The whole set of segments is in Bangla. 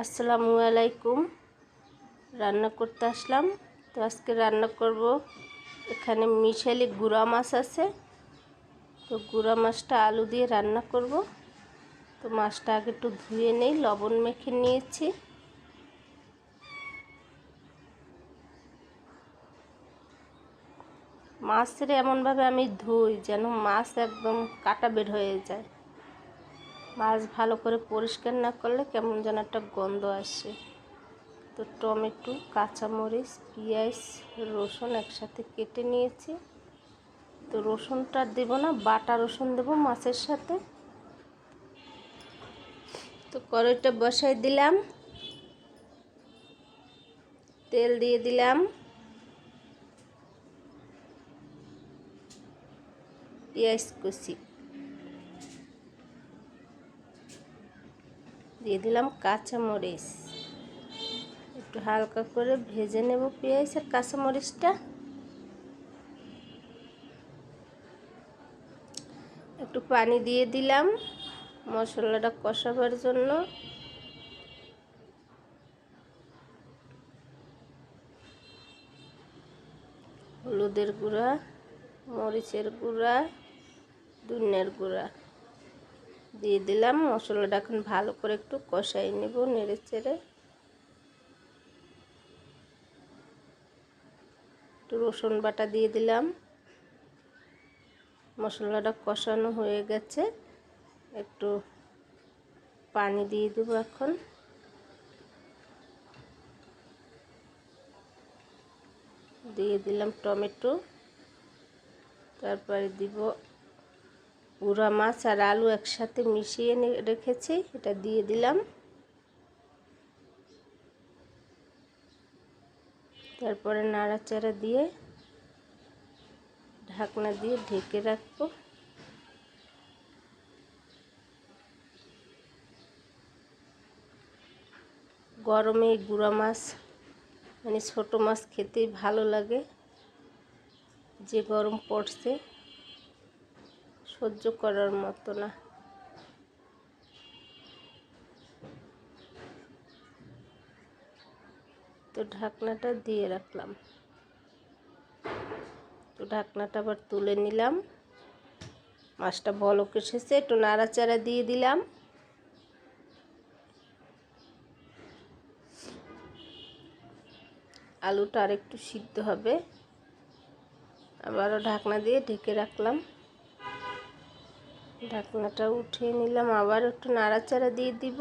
আসসালামু আলাইকুম। রান্না করতে আসলাম। তো আজকে রান্না করব, এখানে মিশালি গুঁড়া মাছ আছে। তো গুঁড়া মাছটা আলু দিয়ে রান্না করব। তো মাছটা আগে একটু ধুয়ে নেই, লবণ মেখে নিয়েছি। মাছের এমনভাবে আমি ধুই যেন মাছ একদম কাটা বের হয়ে যায়। মাছ ভালো করে পরিষ্কার না করলে কেমন যেন একটা গন্ধ আসে। তো টমেটো, কাঁচামরিচ, পেঁয়াজ, রসুন একসাথে কেটে নিয়েছি। তো রসুনটা দেব না, বাটা রসুন দেবো মাছের সাথে। তো কড়াইটা বসাই দিলাম, তেল দিয়ে দিলাম, পেঁয়াজ কুচি দিয়ে দিলাম, কাঁচামরিচ একটু হালকা করে ভেজে নেব পেঁয়াজ আর কাঁচামরিচটা। একটু পানি দিয়ে দিলাম মশলাটা কষাবার জন্য। হলুদের গুঁড়া, মরিচের গুঁড়া, ধনিয়ার গুঁড়া দিয়ে দিলাম। মশলাটা এখন ভালো করে একটু কষাই নেব নেড়ে চেড়ে। একটু রসুন বাটা দিয়ে দিলাম। মশলাটা কষানো হয়ে গেছে, একটু পানি দিয়ে দেবো এখন। দিয়ে দিলাম টমেটো, তারপরে দিব গুঁড়া মাছ আর আলু একসাথে মিশিয়ে রেখেছি, এটা দিয়ে দিলাম। তারপরে নাড়াচাড়া দিয়ে ঢাকনা দিয়ে ঢেকে রাখবো। গরমে এই গুঁড়া মাছ মানে ছোটো মাছ খেতেই ভালো লাগে। যে গরম পড়ছে সহ্য করার মতো না। তো ঢাকনাটা দিয়ে রাখলাম। তো ঢাকনাটা আবার তুলে নিলাম। মাছটা বলক এসেছে, একটু নাড়াচাড়া দিয়ে দিলাম। আলুটা আর একটু সিদ্ধ হবে, আবারও ঢাকনা দিয়ে ঢেকে রাখলাম। ঢাকনাটা উঠিয়ে নিলাম, আবার একটু নাড়াচাড়া দিয়ে দিব।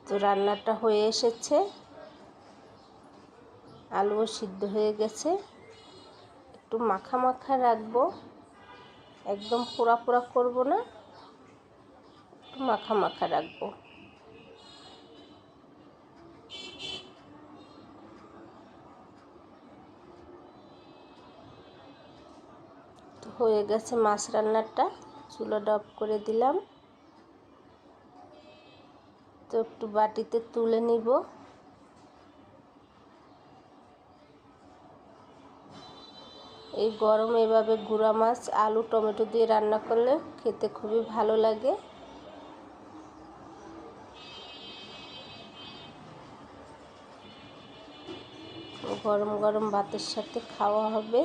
তো রান্নাটা হয়ে এসেছে, আলুও সিদ্ধ হয়ে গেছে। একটু মাখা মাখা রাখবো, একদম পোড়া পোড়া করবো না, একটু মাখা মাখা রাখবো। তো হয়ে গেছে মাছ রান্নাটা, চুলাটা অফ করে দিলাম। তো একটু বাটিতে তুলে নিব। এই গরমে এভাবে গুঁড়া মাছ আলু টমেটো দিয়ে রান্না করলে খেতে খুবই ভালো লাগে। গরম গরম ভাতের সাথে খাওয়া হবে।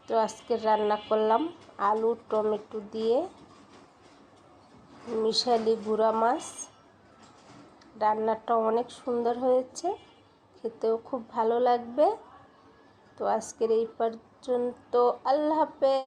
তো আজকে রান্না করলাম আলু টমেটো দিয়ে মিশালি গুঁড়া মাছ। রান্নাটা অনেক সুন্দর হয়েছে, খেতেও খুব ভালো লাগবে। তো আজকের এই পর্যন্ত, আল্লাহ হাফেজ।